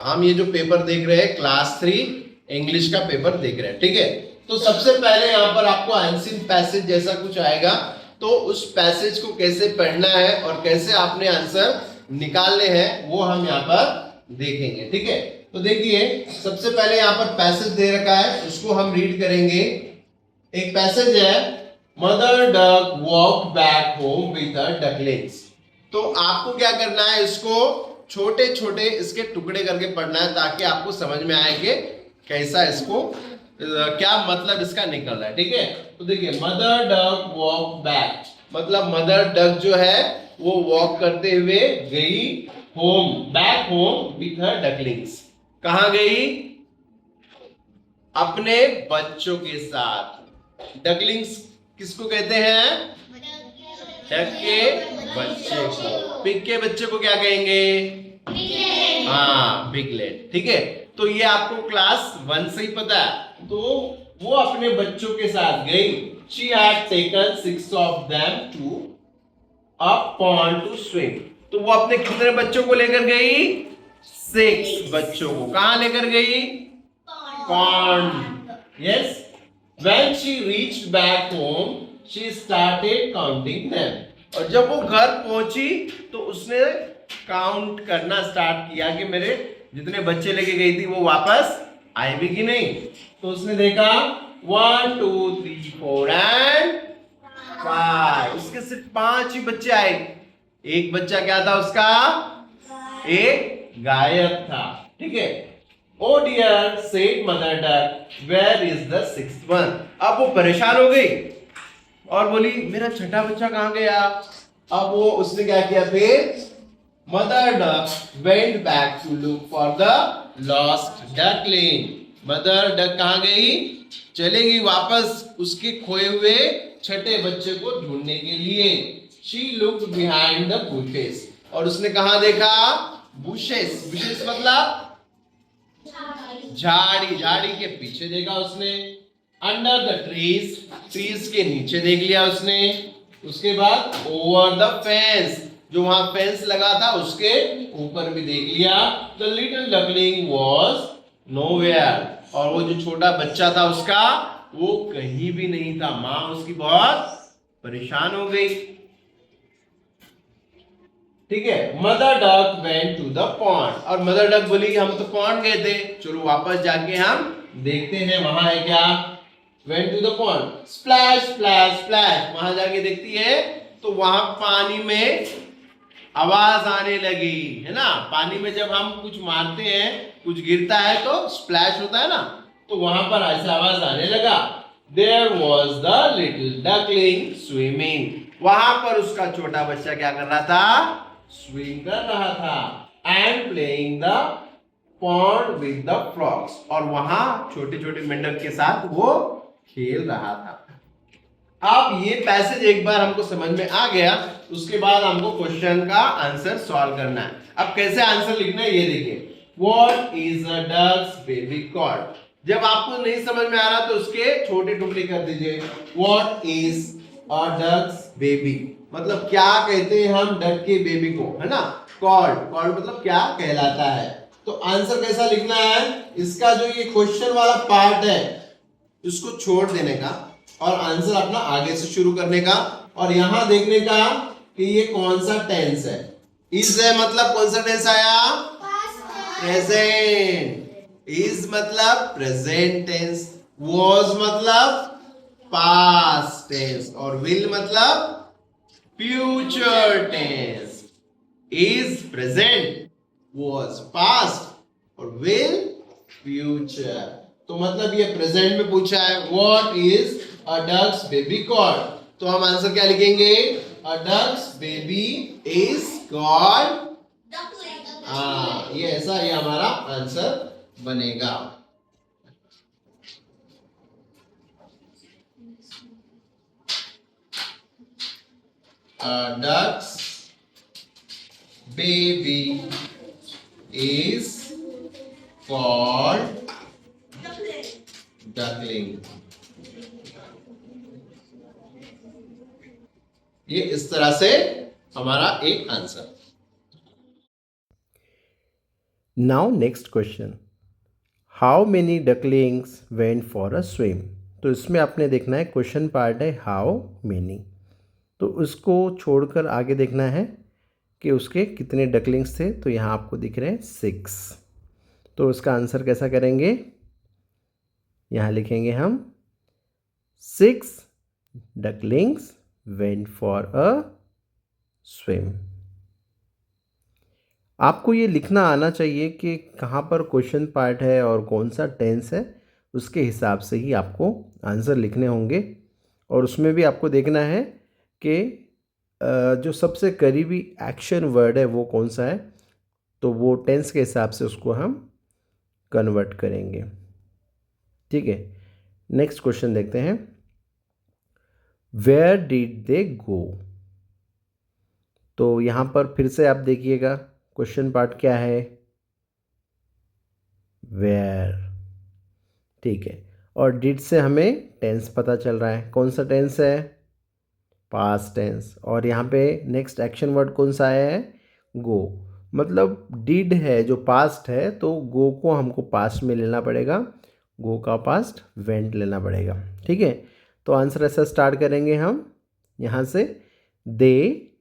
हम ये जो पेपर देख रहे हैं क्लास 3 इंग्लिश का पेपर देख रहे हैं, ठीक है। तो सबसे पहले यहाँ पर आपको एंशिएंट पैसेज जैसा कुछ आएगा, तो उस पैसेज को कैसे पढ़ना है और कैसे आपने आंसर निकालने हैं वो हम यहाँ पर देखेंगे, ठीक है। तो देखिए सबसे पहले यहाँ पर पैसेज दे रखा है, उसको हम रीड करेंगे। एक पैसेज है, mother duck walk back home with her ducklings. तो आपको क्या करना है, इसको छोटे छोटे इसके टुकड़े करके पढ़ना है ताकि आपको समझ में आए कि कैसा इसको क्या मतलब इसका निकल रहा है, ठीक है। तो देखिए मदर डक वॉक बैक, मतलब मदर डक जो है वो वॉक करते हुए गई home, back home with her ducklings. कहां गई? अपने बच्चों के साथ। डकलिंग्स किसको कहते हैं? डक के बच्चे को। पिग के बच्चे को क्या कहेंगे? हाँ, पिगलेट, ठीक है। तो ये आपको क्लास 1 से ही पता है। तो वो अपने बच्चों के साथ गई। She had taken 6 of them to a pond to swim. तो वो अपने कितने बच्चों को लेकर गई? 6 बच्चों को। कहां लेकर गई? Pond. Yes. When she reached back home, she started counting them. और जब वो घर पहुंची तो उसने काउंट करना स्टार्ट किया कि मेरे जितने बच्चे लेके गई थी वो वापस आए भी कि नहीं। तो उसने देखा 1 2 3 4 एंड 5। उसके सिर्फ 5 ही बच्चे आए। एक बच्चा क्या था उसका? एक गायब था, ठीक है। Oh dear said mother duck, where is the 6th one. अब वो परेशान हो गई और बोली मेरा छठा बच्चा कहां गया। अब वो उसने क्या किया, फिर mother duck went back to look for the lost duckling. Mother duck कहां गई? चलेगी वापस उसके खोए हुए छठे बच्चे को ढूंढने के लिए। She looked behind the bushes. और उसने कहां देखा? बुशेस। बुशेस मतलब झाड़ी, झाड़ी के पीछे देखा उसने। अंडर द ट्रीज, ट्रीज के नीचे देख लिया उसने। उसके बाद ओवर द फेंस, जो वहां फेंस लगा था उसके ऊपर भी देख लिया। The little duckling was nowhere. और वो जो छोटा बच्चा था उसका वो कहीं भी नहीं था। मां उसकी बहुत परेशान हो गई, ठीक है। Mother duck went to the pond. और मदर डक बोली हम तो पॉन्ड गए थे, चलो वापस जाके हम देखते हैं वहां है क्या। Went to the pond. Splash splash splash. वहां जाके देखती है तो वहां पानी में आवाज आने लगी, है ना। पानी में जब हम कुछ मारते हैं, कुछ गिरता है तो स्प्लैश होता है ना, तो वहां पर ऐसा आवाज आने लगा। There was the little duckling swimming. वहां पर उसका छोटा बच्चा क्या कर रहा था? स्विम कर रहा था। And playing the pond with the frogs. और वहां छोटे छोटे मेंढक के साथ वो खेल रहा था। अब ये पैसेज एक बार हमको समझ में आ गया, उसके बाद हमको क्वेश्चन का आंसर सॉल्व करना है। अब कैसे आंसर लिखना है ये देखिए। What is a duck's baby called? जब आपको नहीं समझ में आ रहा तो उसके छोटे टुकड़े कर दीजिए। What is a duck's baby? मतलब क्या कहते हैं हम डक के बेबी को, है ना। Called, called मतलब क्या कहलाता है। तो आंसर कैसा लिखना है, इसका जो ये क्वेश्चन वाला पार्ट है इसको छोड़ देने का और आंसर अपना आगे से शुरू करने का, और यहां देखने का कि ये कौन सा टेंस है। इज है मतलब कौन सा टेंस आया? प्रेजेंट। इज मतलब प्रेजेंट टेंस, वॉज मतलब पास्ट टेंस, और विल मतलब future tense. Is present, was past और विल फ्यूचर। तो मतलब ये प्रेजेंट में पूछा है what is a duck's baby called. तो हम आंसर क्या लिखेंगे? A duck's baby is called duckling. हाँ, ये ऐसा ये हमारा आंसर बनेगा। A duck's baby is called duckling. ये इस तरह से हमारा एक answer. Now next question, how many ducklings went for a swim. तो इसमें आपने देखना है, क्वेश्चन पार्ट है हाउ मेनी, तो उसको छोड़कर आगे देखना है कि उसके कितने डकलिंग्स थे। तो यहाँ आपको दिख रहे हैं 6। तो उसका आंसर कैसा करेंगे, यहाँ लिखेंगे हम 6 ducklings went for a swim. आपको ये लिखना आना चाहिए कि कहाँ पर क्वेश्चन पार्ट है और कौन सा टेंस है, उसके हिसाब से ही आपको आंसर लिखने होंगे। और उसमें भी आपको देखना है कि जो सबसे करीबी एक्शन वर्ड है वो कौन सा है, तो वो टेंस के हिसाब से उसको हम कन्वर्ट करेंगे। ठीक है, नेक्स्ट क्वेश्चन देखते हैं, वेयर डिड दे गो। तो यहाँ पर फिर से आप देखिएगा क्वेश्चन पार्ट क्या है, वेयर। ठीक है, और डिड से हमें टेंस पता चल रहा है, कौन सा टेंस है, पास्ट टेंस। और यहाँ पे नेक्स्ट एक्शन वर्ड कौन सा आया है, गो। मतलब डिड है जो पास्ट है, तो गो को हमको पास्ट में लेना पड़ेगा, गो का पास्ट वेंट लेना पड़ेगा। ठीक है, तो आंसर ऐसा स्टार्ट करेंगे हम यहाँ से, दे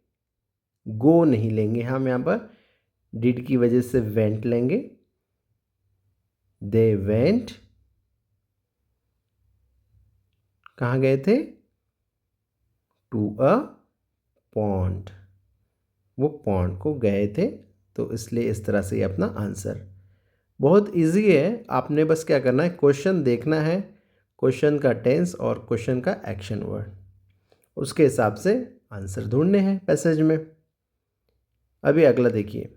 गो नहीं लेंगे हम यहाँ पर, डिड की वजह से वेंट लेंगे, दे वेंट, कहाँ गए थे, टू अ पॉन्ड, वो पॉन्ड को गए थे। तो इसलिए इस तरह से ये अपना आंसर, बहुत इजी है। आपने बस क्या करना है, क्वेश्चन देखना है, क्वेश्चन का टेंस और क्वेश्चन का एक्शन वर्ड, उसके हिसाब से आंसर ढूंढने हैं पैसेज में। अभी अगला देखिए,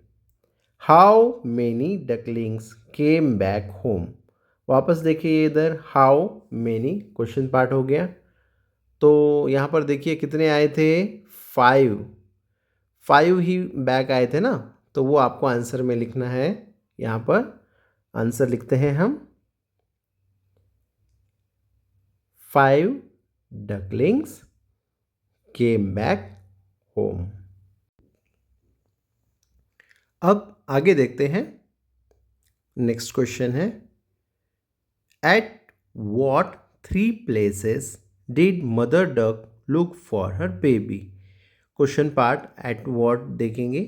how many ducklings came back home. वापस देखिए इधर, हाउ मेनी क्वेश्चन पार्ट हो गया, तो यहाँ पर देखिए कितने आए थे, 5 ही बैक आए थे ना, तो वो आपको आंसर में लिखना है। यहाँ पर आंसर लिखते हैं हम, 5 डकलिंग्स केम बैक होम। अब आगे देखते हैं, नेक्स्ट क्वेश्चन है, at what 3 places did mother duck look for her baby. Question part at what देखेंगे,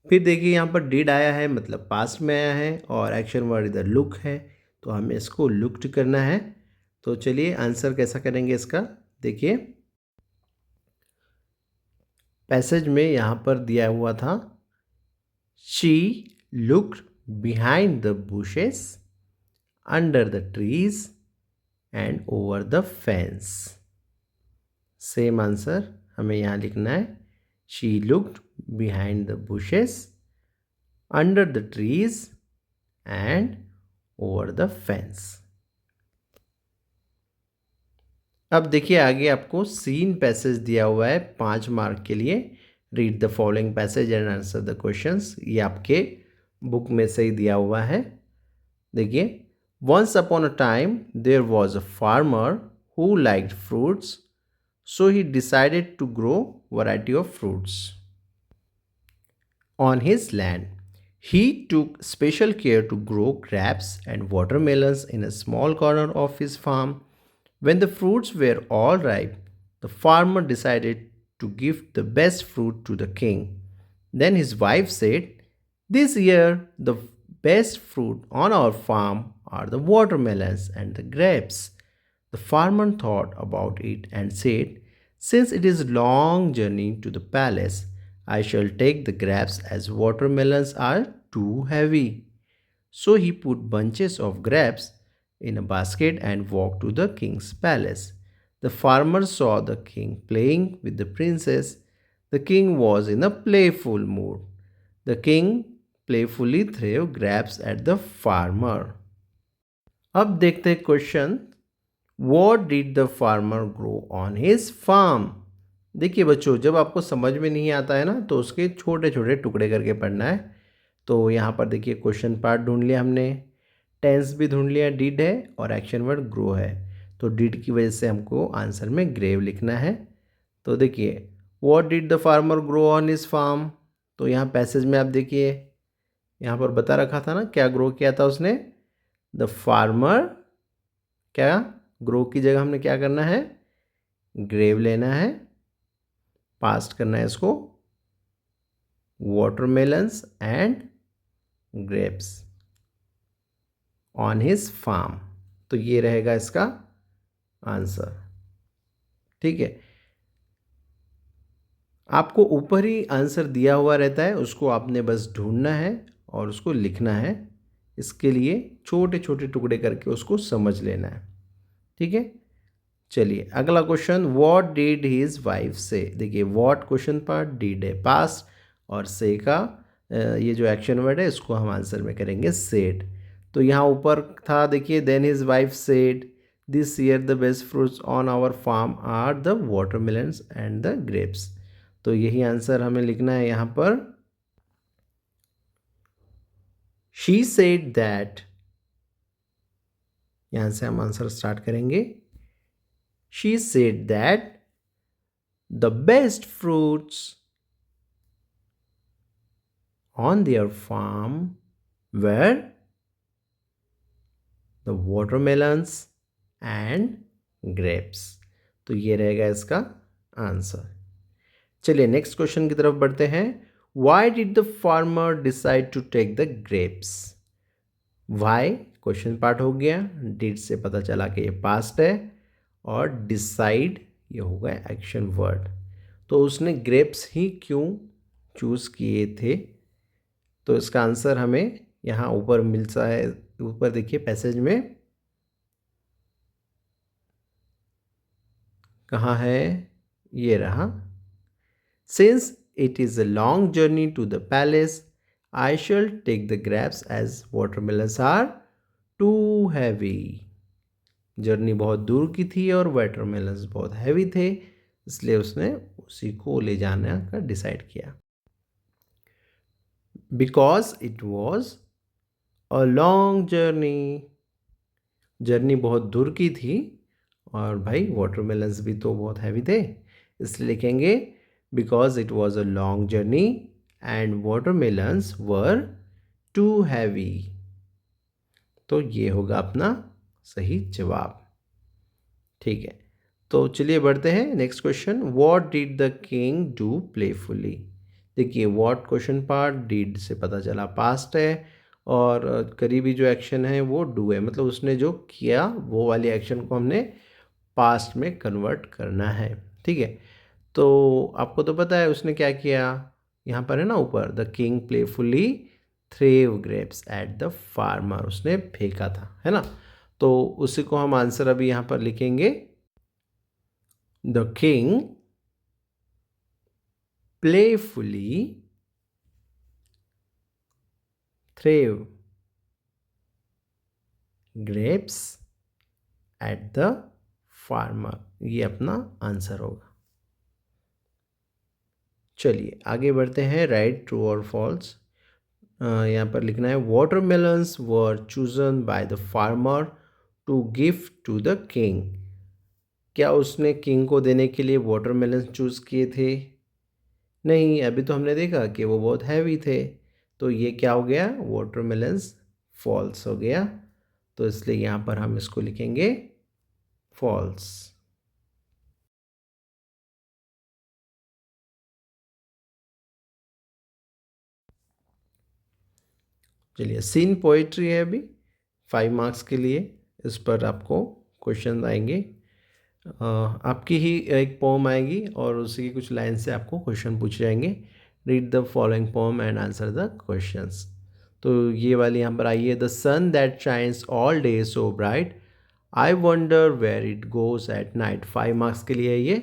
फिर देखिए यहाँ पर डिड आया है, मतलब पास्ट में आया है, और एक्शन वर्ड इधर लुक है, तो हमें इसको लुक्ड करना है। तो चलिए आंसर कैसा करेंगे इसका, देखिए पैसेज में यहाँ पर दिया हुआ था, she looked behind the bushes, under the trees and over the fence. Same answer हमें यहाँ लिखना है, she looked behind the bushes, under the trees and over the fence. अब देखिए आगे आपको सीन पैसेज दिया हुआ है 5 मार्क के लिए, read the following passage and answer the questions. ये आपके बुक में से ही दिया हुआ है। देखिए, once upon a time there was a farmer who liked fruits, so he decided to grow variety of fruits on his land. He took special care to grow grapes and watermelons in a small corner of his farm. When the fruits were all ripe, the farmer decided to give the best fruit to the king. Then his wife said, "This year, the best fruit on our farm are the watermelons and the grapes." The farmer thought about it and said, "Since it is a long journey to the palace, I shall take the grapes as watermelons are too heavy." So he put bunches of grapes in a basket and walked to the king's palace. The farmer saw the king playing with the princess. The king was in a playful mood. The king playfully threw grapes at the farmer. अब देखते हैं question, What did the farmer grow on his farm? देखिए बच्चों, जब आपको समझ में नहीं आता है ना, तो उसके छोटे छोटे टुकड़े करके पढ़ना है। तो यहाँ पर देखिए क्वेश्चन पार्ट ढूंढ लिया हमने, टेंस भी ढूंढ लिया, डिड है, और एक्शन वर्ड ग्रो है। तो डिड की वजह से हमको आंसर में ग्रेव लिखना है। तो देखिए, what did the farmer grow on his farm, तो यहाँ पैसेज में आप देखिए यहाँ पर बता रखा था ना, क्या ग्रो किया था उसने, द फार्मर, क्या ग्रो की जगह हमने क्या करना है, ग्रेव लेना है, पास्ट करना है इसको, watermelons and grapes on his farm. तो ये रहेगा इसका आंसर। ठीक है, आपको ऊपर ही आंसर दिया हुआ रहता है, उसको आपने बस ढूंढना है और उसको लिखना है। इसके लिए छोटे छोटे टुकड़े करके उसको समझ लेना है। ठीक है, चलिए अगला question, what did his wife से। देखिए व्हाट क्वेश्चन पार्ट, डिड है पास्ट, और से का ये जो एक्शन वर्ड है इसको हम आंसर में करेंगे सेड। तो यहाँ ऊपर था देखिए, then his wife said this year the best fruits on our farm are the watermelons and the grapes. तो यही आंसर हमें लिखना है यहाँ पर। शी सेड दैट, यहाँ से हम आंसर स्टार्ट करेंगे। She said that the best fruits on their farm were the watermelons and grapes। तो ये रहेगा इसका आंसर। चलिए नेक्स्ट क्वेश्चन की तरफ बढ़ते हैं। Why did the farmer decide to take the grapes? Why question part हो गया, did से पता चला कि ये पास्ट है, और डिसाइड ये होगा एक्शन वर्ड। तो उसने ग्रेप्स ही क्यों चूज़ किए थे? तो इसका आंसर हमें यहाँ ऊपर मिलता है, ऊपर देखिए पैसेज में कहाँ है, ये रहा। Since it is a long journey to the palace I shall take the grapes as watermelons are too heavy. Journey बहुत दूर की थी और वाटरमेलन्स बहुत हैवी थे, इसलिए उसने उसी को ले जाने का डिसाइड किया। Because it was a long journey, journey बहुत दूर की थी, और भाई वाटरमेलन्स भी तो बहुत हैवी थे, इसलिए लिखेंगे because it was a long journey and watermelons were too heavy. तो ये होगा अपना सही जवाब। ठीक है, तो चलिए बढ़ते हैं next question. What did the king do playfully. देखिए व्हाट क्वेश्चन पार्ट, डिड से पता चला पास्ट है, और करीबी जो एक्शन है वो डू है, मतलब उसने जो किया वो वाले एक्शन को हमने पास्ट में कन्वर्ट करना है। ठीक है, तो आपको तो पता है उसने क्या किया, यहाँ पर है ना ऊपर, the king playfully threw grapes at the farmer, उसने फेंका था, है ना। तो उसी को हम आंसर अभी यहाँ पर लिखेंगे, the king playfully threw grapes at the farmer। ये अपना आंसर होगा। चलिए आगे बढ़ते हैं, राइट ट्रू और फॉल्स। यहाँ पर लिखना है watermelons were chosen by the farmer to gift to the king. क्या उसने किंग को देने के लिए वाटरमेलन्स चूज़ किए थे? नहीं, अभी तो हमने देखा कि वो बहुत हैवी थे, तो ये क्या हो गया, वाटरमेलन्स फॉल्स हो गया। तो इसलिए यहाँ पर हम इसको लिखेंगे फॉल्स। चलिए सीन पोइट्री है अभी 5 मार्क्स के लिए, इस पर आपको क्वेश्चन आएंगे। आपकी ही एक पोम आएगी और उसी की कुछ लाइन से आपको क्वेश्चन पूछ जाएंगे। Read the following poem and answer the questions. तो ये वाली यहाँ पर आई है, the sun that shines all day so bright I wonder where it goes at night. 5 marks के लिए है ये।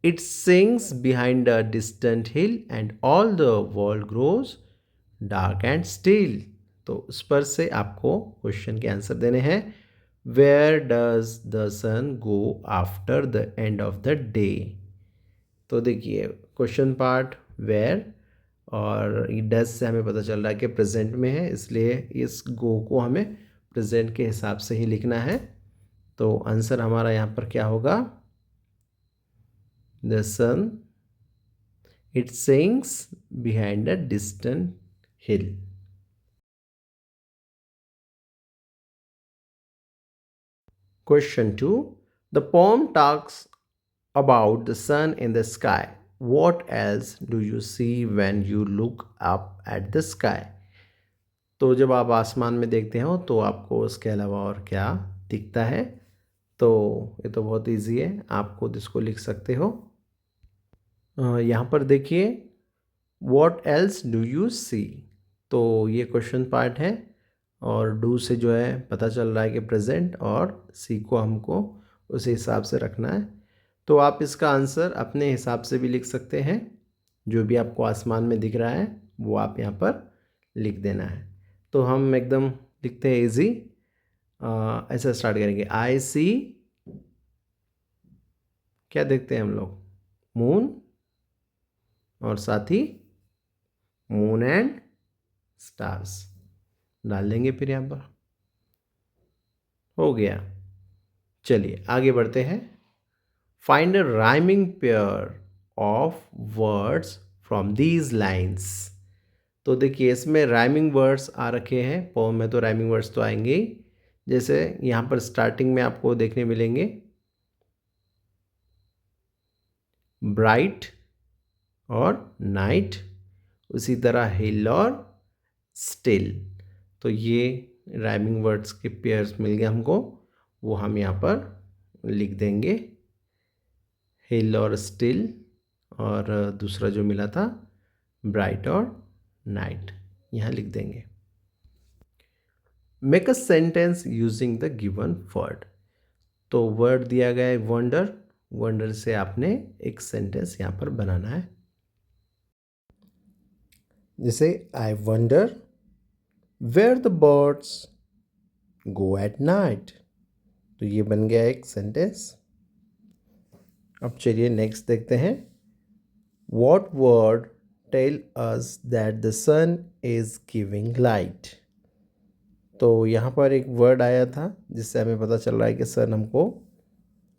It sinks behind a distant hill and all the world grows dark and still. तो उस पर से आपको क्वेश्चन के आंसर देने हैं। Where does the sun go after the end of the day. तो देखिए क्वेश्चन पार्ट वेयर, और डज से हमें पता चल रहा है कि प्रेजेंट में है, इसलिए इस गो को हमें प्रेजेंट के हिसाब से ही लिखना है। तो आंसर हमारा यहाँ पर क्या होगा, the sun it sinks behind a distant hill. Question 2. The poem talks about the sun in the sky. What else do you see when you look up at the sky? तो जब आप आसमान में देखते हो तो आपको उसके अलावा और क्या दिखता है? तो ये तो बहुत इजी है, आप खुद इसको लिख सकते हो। यहाँ पर देखिए, what else do you see, तो ये क्वेश्चन पार्ट है और डू से जो है पता चल रहा है कि प्रेजेंट, और सी को हमको उस हिसाब से रखना है। तो आप इसका आंसर अपने हिसाब से भी लिख सकते हैं, जो भी आपको आसमान में दिख रहा है वो आप यहाँ पर लिख देना है। तो हम एकदम लिखते हैं इजी, ऐसा स्टार्ट करेंगे। आई सी, क्या देखते हैं हम लोग? मून, और साथ ही मून एंड स्टार्स डाल देंगे फिर यहाँ पर। हो गया। चलिए आगे बढ़ते हैं। Find a rhyming pair of words from these lines. तो देखिए इसमें राइमिंग वर्ड्स आ रखे हैं, पोम में तो राइमिंग वर्ड्स तो आएंगे ही। जैसे यहाँ पर स्टार्टिंग में आपको देखने मिलेंगे ब्राइट और नाइट, उसी तरह हिल और स्टिल। तो ये राइमिंग वर्ड्स के पेयर्स मिल गए हमको, वो हम यहाँ पर लिख देंगे, हिल और स्टिल, और दूसरा जो मिला था ब्राइट और नाइट, यहाँ लिख देंगे। Make a sentence using the given word. तो वर्ड दिया गया है वंडर, वंडर से आपने एक सेंटेंस यहाँ पर बनाना है। जैसे I wonder where the birds go at night. तो ये बन गया एक सेंटेंस। अब चलिए नेक्स्ट देखते हैं। What word tell us that the sun is giving light. तो यहाँ पर एक वर्ड आया था जिससे हमें पता चल रहा है कि सन हमको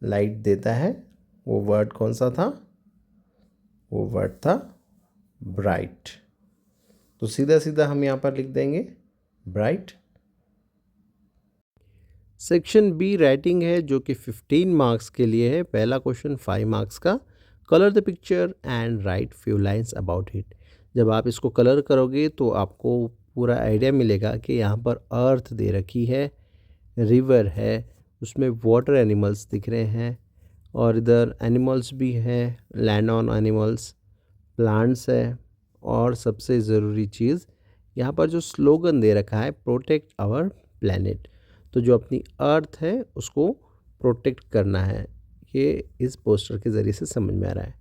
लाइट देता है। वो वर्ड कौन सा था? वो वर्ड था ब्राइट। तो सीधा सीधा हम यहाँ पर लिख देंगे ब्राइट। सेक्शन बी राइटिंग है, जो कि 15 मार्क्स के लिए है। पहला क्वेश्चन 5 मार्क्स का, colour the picture and right few lines about it. जब आप इसको कलर करोगे तो आपको पूरा आइडिया मिलेगा कि यहाँ पर अर्थ दे रखी है, रिवर है, उसमें वाटर एनिमल्स दिख रहे हैं, और इधर एनिमल्स भी हैं, लैंड ऑन एनिमल्स, प्लांट्स है, और सबसे ज़रूरी चीज़ यहाँ पर जो स्लोगन दे रखा है, प्रोटेक्ट आवर प्लैनेट। तो जो अपनी अर्थ है उसको प्रोटेक्ट करना है, ये इस पोस्टर के ज़रिए से समझ में आ रहा है।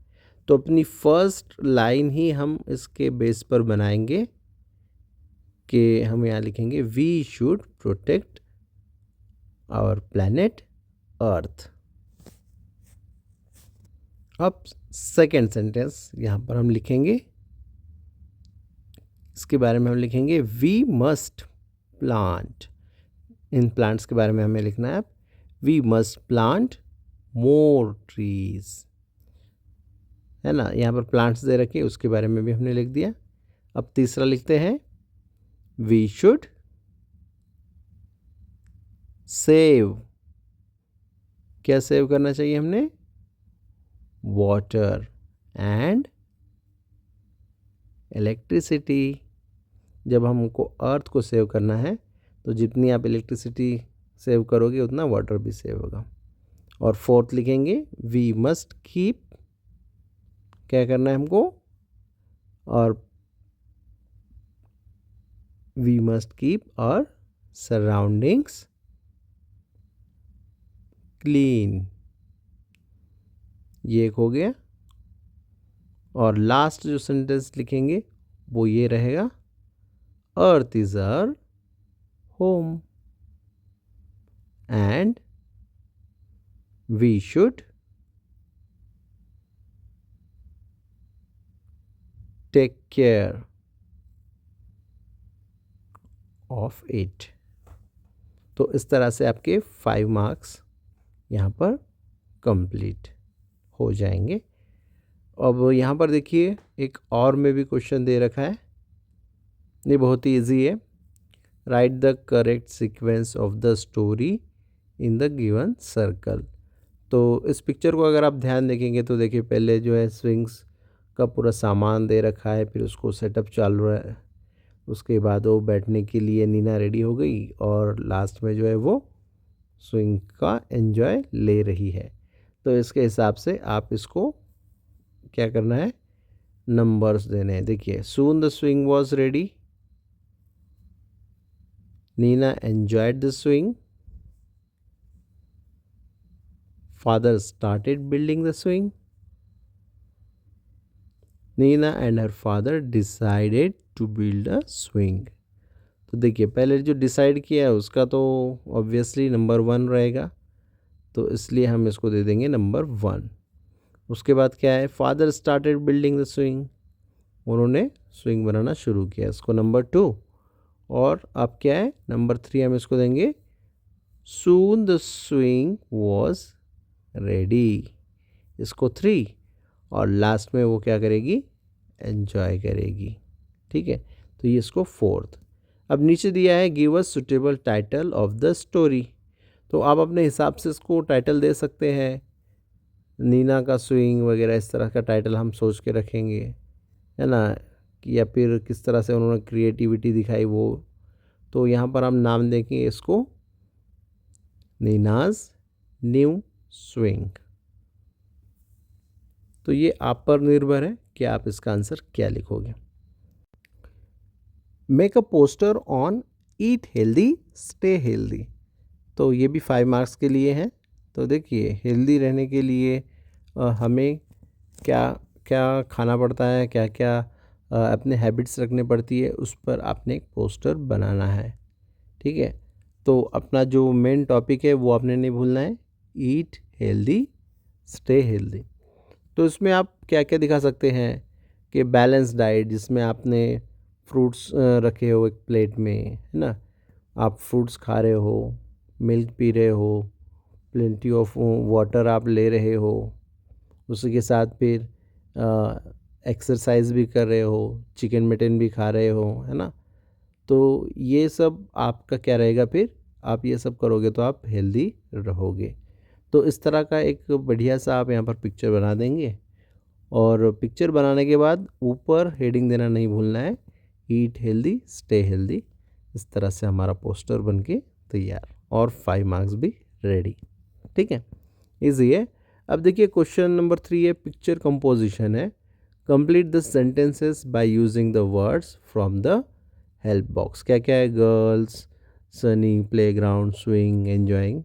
तो अपनी फर्स्ट लाइन ही हम इसके बेस पर बनाएंगे कि हम यहाँ लिखेंगे we should protect our planet Earth. अब सेकेंड सेंटेंस यहाँ पर हम लिखेंगे, इसके बारे में हम लिखेंगे वी मस्ट प्लांट। इन प्लांट्स के बारे में हमें लिखना है, we must plant more trees, है ना। यहाँ पर प्लांट्स दे रखे, उसके बारे में भी हमने लिख दिया। अब तीसरा लिखते हैं वी शुड सेव। क्या सेव करना चाहिए हमने? Water and electricity. जब हमको अर्थ को सेव करना है तो जितनी आप इलेक्ट्रिसिटी सेव करोगे उतना वाटर भी सेव होगा। और फोर्थ लिखेंगे वी मस्ट कीप, क्या करना है हमको? और we must keep our surroundings clean. ये एक हो गया। और लास्ट जो सेंटेंस लिखेंगे वो ये रहेगा, earth is our home and we should take care of it. तो इस तरह से आपके 5 मार्क्स यहाँ पर कंप्लीट हो जाएंगे। अब यहाँ पर देखिए एक और में भी क्वेश्चन दे रखा है, ये बहुत ही इजी है। Right the correct sequence of the story in the given circle. तो इस पिक्चर को अगर आप ध्यान देखेंगे तो देखिए पहले जो है स्विंग्स का पूरा सामान दे रखा है, फिर उसको सेटअप चालू है, उसके बाद वो बैठने के लिए नीना रेडी हो गई और लास्ट में जो है वो स्विंग का एंजॉय ले रही है। तो इसके हिसाब से आप इसको क्या करना है, नंबर्स देने हैं। देखिए soon the swing was ready, Nina enjoyed the swing, father started building the swing, Nina and her father decided to build a swing. तो देखिए पहले जो डिसाइड किया है उसका तो ऑब्वियसली नंबर 1 रहेगा, तो इसलिए हम इसको दे देंगे नंबर 1। उसके बाद क्या है, father started building the swing, उन्होंने स्विंग बनाना शुरू किया, इसको नंबर 2। और अब क्या है, नंबर 3 हम इसको देंगे सून द स्विंग वॉज रेडी, इसको 3। और लास्ट में वो क्या करेगी, एंजॉय करेगी। ठीक है, तो ये इसको 4th। अब नीचे दिया है give a suitable title of the story, तो आप अपने हिसाब से इसको टाइटल दे सकते हैं, नीना का स्विंग वगैरह इस तरह का टाइटल हम सोच के रखेंगे, है ना, या फिर किस तरह से उन्होंने क्रिएटिविटी दिखाई वो। तो यहाँ पर हम नाम देंगे इसको नीनाज न्यू स्विंग। तो ये आप पर निर्भर है कि आप इसका आंसर क्या लिखोगे। Make a poster on eat healthy stay healthy, तो ये भी 5 मार्क्स के लिए है। तो देखिए हेल्दी रहने के लिए हमें क्या क्या खाना पड़ता है, क्या क्या अपने हैबिट्स रखने पड़ती है, उस पर आपने एक पोस्टर बनाना है। ठीक है, तो अपना जो मेन टॉपिक है वो आपने नहीं भूलना है, ईट हेल्दी स्टे हेल्दी। तो इसमें आप क्या क्या दिखा सकते हैं कि बैलेंस डाइट, जिसमें आपने फ्रूट्स रखे हो एक प्लेट में, है ना, आप फ्रूट्स खा रहे हो, मिल्क पी रहे हो, प्लेंटी ऑफ वाटर आप ले रहे हो, उसी के साथ फिर एक्सरसाइज भी कर रहे हो, चिकन मटन भी खा रहे हो, है ना। तो ये सब आपका क्या रहेगा, फिर आप ये सब करोगे तो आप हेल्दी रहोगे। तो इस तरह का एक बढ़िया सा आप यहाँ पर पिक्चर बना देंगे, और पिक्चर बनाने के बाद ऊपर हेडिंग देना नहीं भूलना है, ईट हेल्दी स्टे हेल्दी। इस तरह से हमारा पोस्टर बन के तैयार, और 5 मार्क्स भी रेडी। ठीक है, ईजी है। अब देखिए क्वेश्चन नंबर 3 है, पिक्चर कंपोजिशन है। Complete the sentences by using the words from the help box. क्या क्या है, girls, Sunny, playground, swing, enjoying.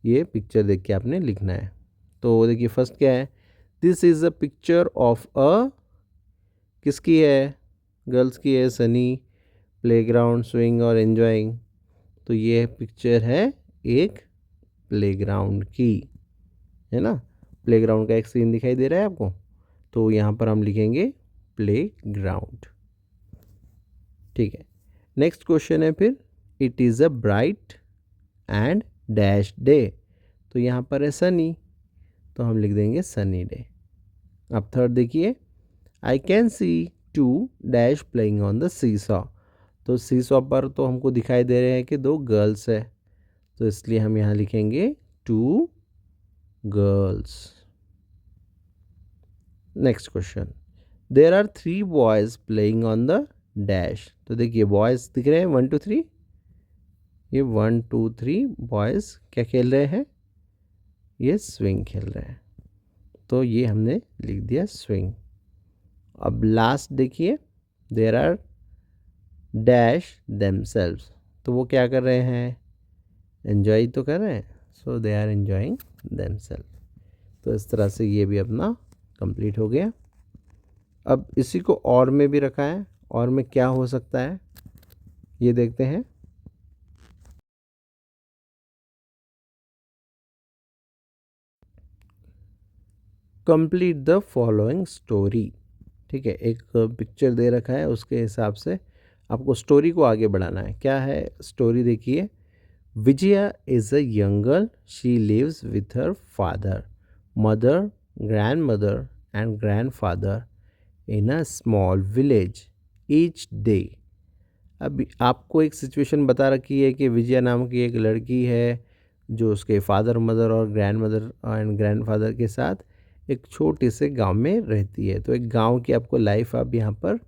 ये पिक्चर देख के आपने लिखना है। तो देखिए फर्स्ट क्या है, this is a picture of a, किसकी है, गर्ल्स की है, सनी, प्लेग्राउंड, स्विंग और एंजॉइंग। तो ये पिक्चर है एक प्लेग्राउंड की, है ना। प्लेग्राउंड का एक सीन दिखाई दे रहा है आपको, तो यहाँ पर हम लिखेंगे प्लेग्राउंड। ठीक है, नेक्स्ट क्वेश्चन है फिर, it is a bright and dash day. तो यहाँ पर है सनी, तो हम लिख देंगे सनी डे। अब थर्ड देखिए, I can see 2 dash playing on the seesaw. तो सी सॉ पर तो हमको दिखाई दे रहे हैं कि 2 गर्ल्स है, तो इसलिए हम यहाँ लिखेंगे 2 girls. Next question, there are 3 boys playing on the dash. तो देखिए बॉयज़ दिख रहे हैं 1 2 3, ये 1 2 3 बॉयज़ क्या खेल रहे हैं, ये स्विंग खेल रहे हैं, तो ये हमने लिख दिया स्विंग। अब लास्ट देखिए, देर आर डैश देमसेल्व्स, तो वो क्या कर रहे हैं, एंजॉय तो कर रहे हैं, सो दे आर एंजॉइंग देमसेल्व। तो इस तरह से ये भी अपना कंप्लीट हो गया। अब इसी को और में भी रखा है, और में क्या हो सकता है ये देखते हैं। Complete the following story. ठीक है, एक पिक्चर दे रखा है, उसके हिसाब से आपको स्टोरी को आगे बढ़ाना है। क्या है स्टोरी, देखिए, Vijaya is a young girl, she lives with her father, mother, grandmother and grandfather in a small village. Each day, अब आपको एक सिचुएशन बता रखी है कि विजया नाम की एक लड़की है, जो उसके फादर मदर और ग्रैंड मदर एंड ग्रैंडफादर के साथ एक छोटे से गांव में रहती है। तो एक गांव की आपको लाइफ आप यहाँ पर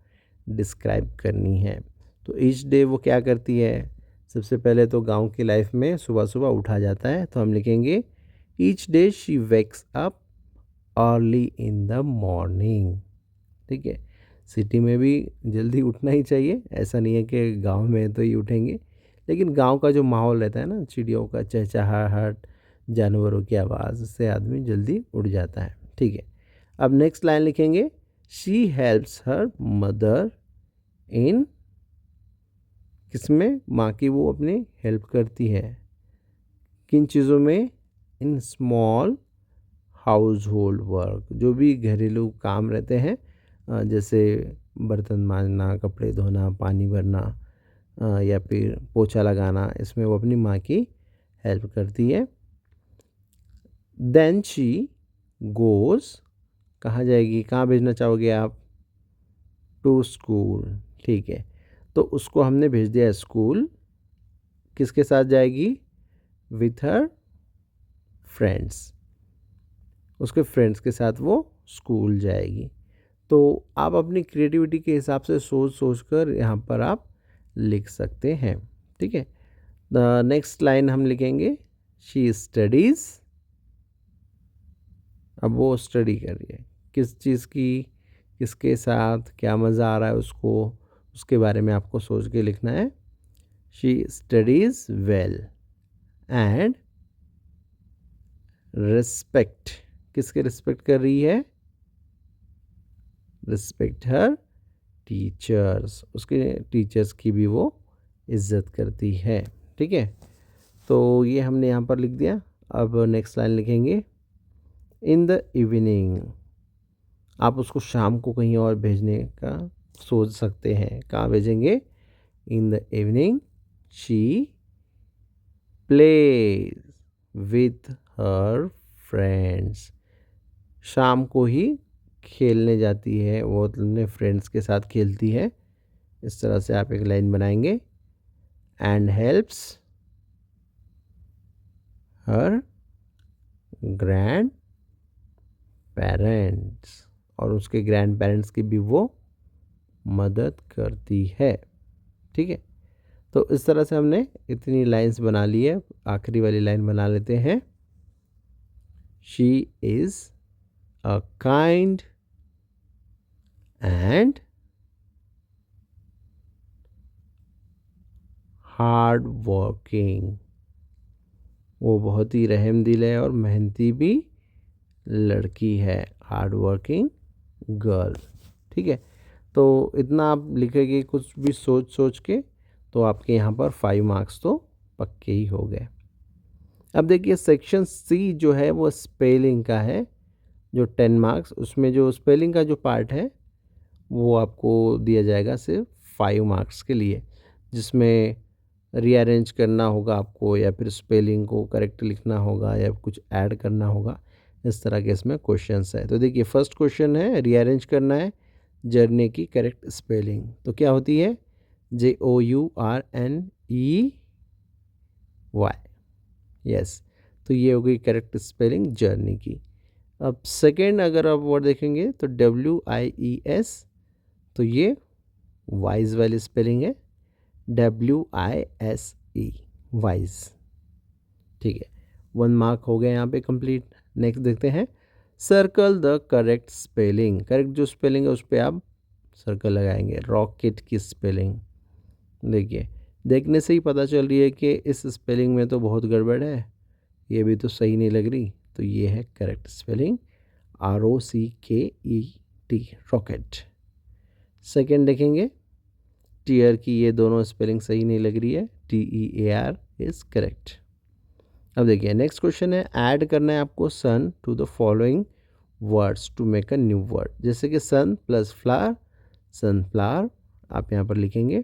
डिस्क्राइब करनी है। तो ईच डे वो क्या करती है, सबसे पहले तो गांव की लाइफ में सुबह सुबह उठा जाता है, तो हम लिखेंगे each day she wakes up early in the morning. ठीक है, सिटी में भी जल्दी उठना ही चाहिए, ऐसा नहीं है कि गांव में तो ही उठेंगे, लेकिन गांव का जो माहौल रहता है ना, चिड़ियों का चहचहाहट, जानवरों की आवाज़ से आदमी जल्दी उठ जाता है। ठीक है, अब नेक्स्ट लाइन लिखेंगे she helps her mother in, किसमें, माँ की वो अपनी हेल्प करती है, किन चीज़ों में, in small house hold work, जो भी घरेलू काम रहते हैं, जैसे बर्तन मांजना, कपड़े धोना, पानी भरना या फिर पोछा लगाना, इसमें वो अपनी माँ की हेल्प करती है। देन शी गोज़, कहाँ जाएगी, कहाँ भेजना चाहोगे आप, टू स्कूल। ठीक है, तो उसको हमने भेज दिया स्कूल, किसके साथ जाएगी, विथ हर फ्रेंड्स, उसके फ्रेंड्स के साथ वो स्कूल जाएगी। तो आप अपनी क्रिएटिविटी के हिसाब से सोच सोच कर यहाँ पर आप लिख सकते हैं। ठीक है, द नेक्स्ट लाइन हम लिखेंगे शी स्टडीज़, अब वो स्टडी कर रही है, किस चीज़ की, किसके साथ, क्या मज़ा आ रहा है उसको, उसके बारे में आपको सोच के लिखना है। She studies well and respect, किसके रिस्पेक्ट कर रही है, रिस्पेक्ट हर टीचर्स, उसके टीचर्स की भी वो इज्जत करती है। ठीक है, तो ये हमने यहाँ पर लिख दिया। अब नेक्स्ट लाइन लिखेंगे इन द इवनिंग, आप उसको शाम को कहीं और भेजने का सोच सकते हैं, कहाँ भेजेंगे, in the evening she plays with her friends, शाम को ही खेलने जाती है वो, अपने फ्रेंड्स के साथ खेलती है। इस तरह से आप एक लाइन बनाएंगे and helps her grand parents, और उसके ग्रैंड पेरेंट्स की भी वो मदद करती है। ठीक है, तो इस तरह से हमने इतनी लाइंस बना ली है। आखिरी वाली लाइन बना लेते हैं, she is a kind and hard working, वो बहुत ही रहमदिल है और मेहनती भी लड़की है, हार्ड वर्किंग गर्ल। ठीक है, तो इतना आप लिखेंगे कुछ भी सोच सोच के, तो आपके यहाँ पर 5 मार्क्स तो पक्के ही हो गए। अब देखिए सेक्शन सी जो है वो स्पेलिंग का है, जो 10 मार्क्स, उसमें जो स्पेलिंग का जो पार्ट है वो आपको दिया जाएगा सिर्फ 5 मार्क्स के लिए, जिसमें रीअरेंज करना होगा आपको, या फिर स्पेलिंग को करेक्ट लिखना होगा, या कुछ ऐड करना होगा। इस तरह के इसमें क्वेश्चंस है। तो देखिए फर्स्ट क्वेश्चन है, रीअरेंज करना है जर्नी की करेक्ट स्पेलिंग, तो क्या होती है, JOURNEY, यस, तो ये हो गई करेक्ट स्पेलिंग जर्नी की। अब सेकेंड अगर आप वर्ड देखेंगे तो WIES, तो ये वाइज वाली स्पेलिंग है, WISE, वाइज। ठीक है, 1 मार्क हो गया यहाँ पे कंप्लीट। नेक्स्ट देखते हैं, circle the correct spelling, correct जो स्पेलिंग है उस पर आप सर्कल लगाएंगे। रॉकेट की स्पेलिंग देखिए, देखने से ही पता चल रही है कि इस स्पेलिंग में तो बहुत गड़बड़ है, ये भी तो सही नहीं लग रही, तो ये है correct spelling, ROCKET, rocket. Second देखेंगे, टीयर की ये दोनों स्पेलिंग सही नहीं लग रही है, TEAR इज़ करेक्ट। अब देखिए नेक्स्ट क्वेश्चन है, ऐड करना है आपको sun to the following words to make a new word, जैसे कि सन प्लस फ्लावर, सनफ्लावर, आप यहाँ पर लिखेंगे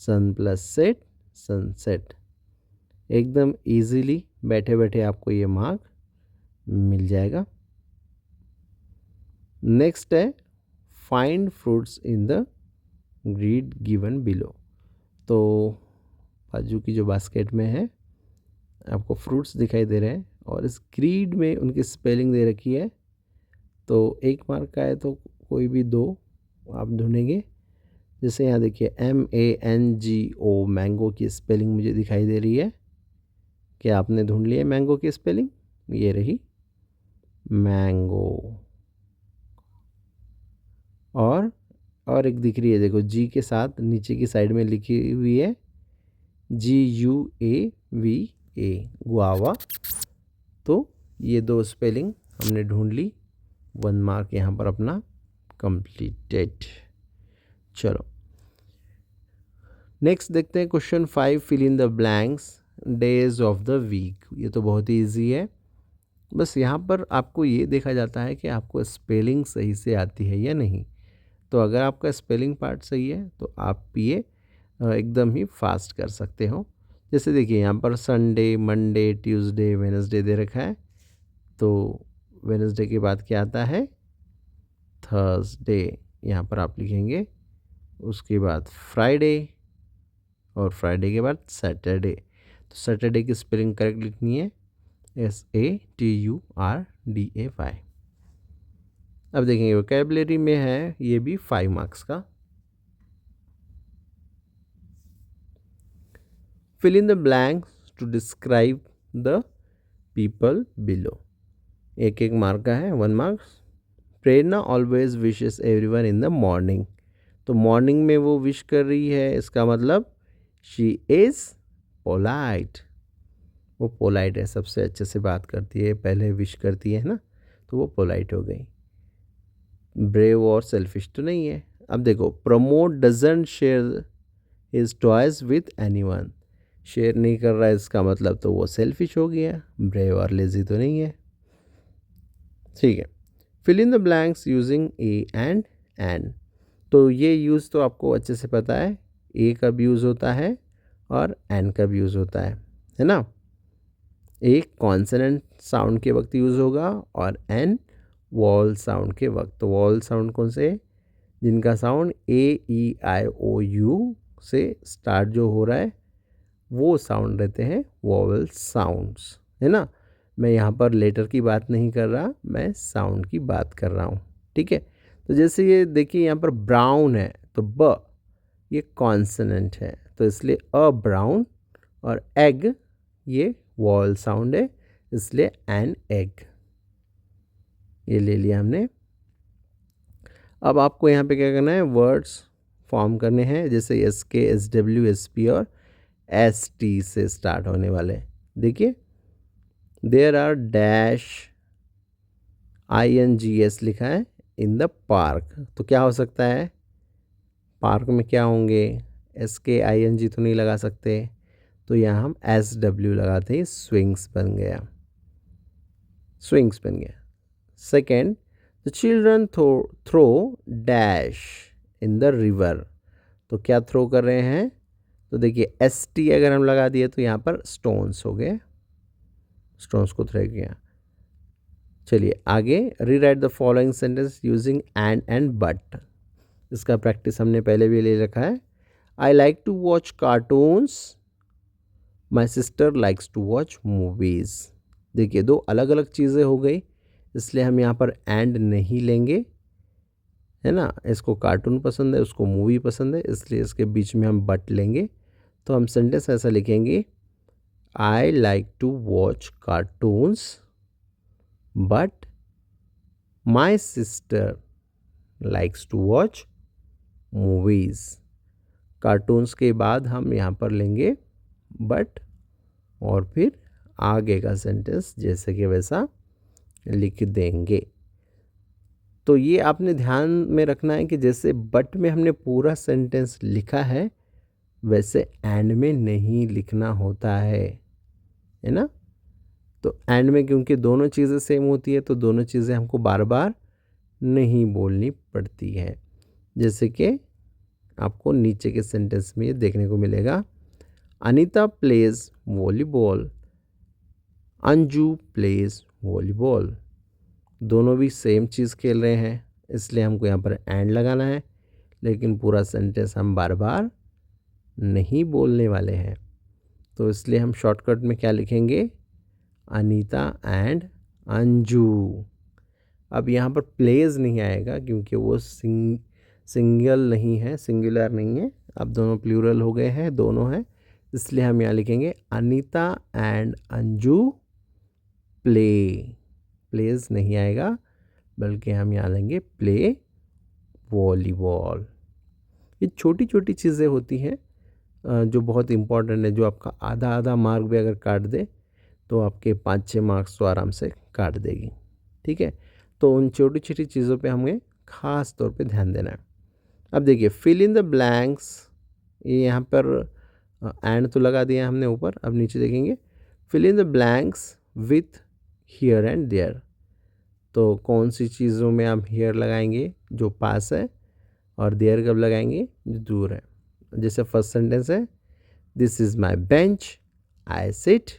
सन प्लस सेट, सनसेट। एकदम इजीली बैठे बैठे आपको ये मार्क मिल जाएगा। नेक्स्ट है, find fruits in the grid given below, तो बाजू की जो बास्केट में है आपको फ्रूट्स दिखाई दे रहे हैं और इस ग्रीड में उनकी स्पेलिंग दे रखी है। तो 1 मार्क का है तो कोई भी 2 आप ढूंढेंगे। जैसे यहाँ देखिए MANGO मैंगो की स्पेलिंग मुझे दिखाई दे रही है। क्या आपने ढूंढ लिया मैंगो की स्पेलिंग? ये रही मैंगो। और एक दिख रही है, देखो जी के साथ नीचे की साइड में लिखी हुई है GUAVA गुआवा। तो ये 2 स्पेलिंग हमने ढूंढ ली। 1 मार्क यहाँ पर अपना कंप्लीटेड। चलो नेक्स्ट देखते हैं question 5, fill in the blanks days of the week. ये तो बहुत ही ईजी है। बस यहाँ पर आपको ये देखा जाता है कि आपको स्पेलिंग सही से आती है या नहीं। तो अगर आपका स्पेलिंग पार्ट सही है तो आप ये एकदम ही फास्ट कर सकते हो। जैसे देखिए यहाँ पर संडे, मंडे, ट्यूसडे, वेडनेसडे दे रखा है। तो वेडनेसडे के बाद क्या आता है? थर्सडे। यहाँ पर आप लिखेंगे। उसके बाद फ्राइडे और फ्राइडे के बाद सैटरडे। तो सैटरडे की स्पेलिंग करेक्ट लिखनी है SATURDAY। अब देखेंगे वोकैबुलरी में है, ये भी 5 मार्क्स का। Fill in the blanks to describe the people below. 1 mark का है, 1 marks. Prerna always wishes everyone in the morning. तो मॉर्निंग में वो विश कर रही है, इसका मतलब शी इज़ पोलाइट। वो पोलाइट है, सबसे अच्छे से बात करती है, पहले विश करती है ना, तो वो पोलाइट हो गई। ब्रेव और सेल्फिश तो नहीं है। अब देखो Pramod doesn't share his toys with anyone. Share नहीं कर रहा है, इसका मतलब तो वो सेल्फिश हो गया। ब्रेव और लेजी तो नहीं है। ठीक है, fill in the blanks using a and an. तो ये यूज़ तो आपको अच्छे से पता है, ए कब यूज़ होता है और एन कब यूज़ होता है ना। ए कॉन्सोनेंट साउंड के वक्त यूज़ होगा और एन वॉल साउंड के वक्त। तो वॉल साउंड कौन से? जिनका साउंड AEIOU से स्टार्ट जो हो रहा है वो साउंड रहते हैं वॉवल साउंड्स, है ना। मैं यहाँ पर लेटर की बात नहीं कर रहा, मैं साउंड की बात कर रहा हूँ। ठीक है, तो जैसे ये देखिए यहाँ पर ब्राउन है तो ब ये कॉन्सोनेंट है, तो इसलिए अ ब्राउन। और एग ये वॉल साउंड है, इसलिए एन एग। ये ले लिया हमने। अब आपको यहाँ पे क्या करना है, वर्ड्स फॉर्म करने हैं। जैसे SK SW SP और ST से स्टार्ट होने वाले। देखिए देयर आर डैश INGS लिखा है इन द पार्क। तो क्या हो सकता है, पार्क में क्या होंगे? SK ING तो नहीं लगा सकते, तो यहाँ हम SW लगाते हैं, स्विंग्स बन गया, स्विंग्स बन गया। Second, the children throw dash in the river. तो क्या थ्रो कर रहे हैं? तो देखिए ST अगर हम लगा दिए तो यहाँ पर स्टोन्स हो गए, स्टोन्स को थ्रो किया। चलिए आगे, rewrite the following sentence using and but. इसका प्रैक्टिस हमने पहले भी ले रखा है। I like to watch cartoons, my sister likes to watch movies. देखिए 2 अलग अलग चीज़ें हो गई, इसलिए हम यहाँ पर एंड नहीं लेंगे, है ना। इसको कार्टून पसंद है, उसको मूवी पसंद है, इसलिए इसके बीच में हम बट लेंगे। तो हम सेंटेंस ऐसा लिखेंगे, I like to watch cartoons but my sister likes to watch movies. Cartoons के बाद हम यहाँ पर लेंगे बट, और फिर आगे का सेंटेंस जैसे कि वैसा लिख देंगे। तो ये आपने ध्यान में रखना है कि जैसे बट में हमने पूरा सेंटेंस लिखा है वैसे एंड में नहीं लिखना होता है ना। तो एंड में क्योंकि दोनों चीज़ें सेम होती है तो दोनों चीज़ें हमको बार बार नहीं बोलनी पड़ती है। जैसे कि आपको नीचे के सेंटेंस में ये देखने को मिलेगा, Anita plays volleyball, Anju plays volleyball. दोनों भी सेम चीज़ खेल रहे हैं, इसलिए हमको यहाँ पर एंड लगाना है, लेकिन पूरा सेंटेंस हम बार बार नहीं बोलने वाले हैं। तो इसलिए हम शॉर्टकट में क्या लिखेंगे, अनीता एंड अंजू। अब यहाँ पर प्लेज नहीं आएगा क्योंकि वो सिंगल नहीं है, सिंगुलर नहीं है, अब दोनों प्लूरल हो गए हैं, दोनों हैं, इसलिए हम यहाँ लिखेंगे Anita and Anju play. Plays नहीं आएगा बल्कि हम यहाँ लेंगे प्ले वॉलीबॉल। ये छोटी छोटी चीज़ें होती हैं जो बहुत इम्पॉर्टेंट है, जो आपका आधा आधा मार्क भी अगर काट दे तो आपके 5-6 मार्क्स तो आराम से काट देगी। ठीक है, तो उन छोटी छोटी चीज़ों पे हमें ख़ास तौर पे ध्यान देना है। अब देखिए फिल इन द ब्लैंक्स, ये यहाँ पर एंड तो लगा दिया हमने ऊपर, अब नीचे देखेंगे fill in the blanks with here and there. तो कौन सी चीज़ों में आप हियर लगाएंगे, जो पास है, और देयर कब लगाएंगे, जो दूर है। जैसे फर्स्ट सेंटेंस है this is my bench I sit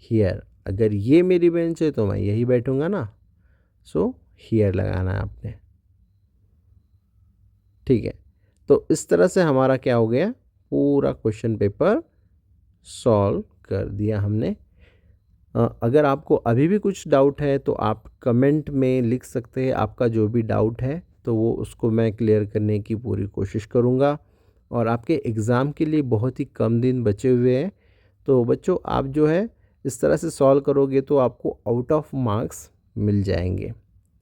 here, अगर ये मेरी बेंच है तो मैं यही बैठूंगा ना, सो हियर लगाना है आपने। ठीक है, तो इस तरह से हमारा क्या हो गया, पूरा क्वेश्चन पेपर सॉल्व कर दिया हमने। अगर आपको अभी भी कुछ डाउट है तो आप कमेंट में लिख सकते हैं, आपका जो भी डाउट है तो वो उसको मैं क्लियर करने की पूरी कोशिश करूँगा। और आपके एग्ज़ाम के लिए बहुत ही कम दिन बचे हुए हैं, तो बच्चों आप जो है इस तरह से सॉल्व करोगे तो आपको आउट ऑफ मार्क्स मिल जाएंगे,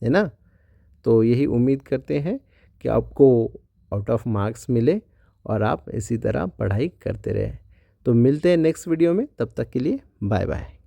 है ना। तो यही उम्मीद करते हैं कि आपको आउट ऑफ मार्क्स मिले और आप इसी तरह पढ़ाई करते रहें। तो मिलते हैं नेक्स्ट वीडियो में, तब तक के लिए बाय बाय।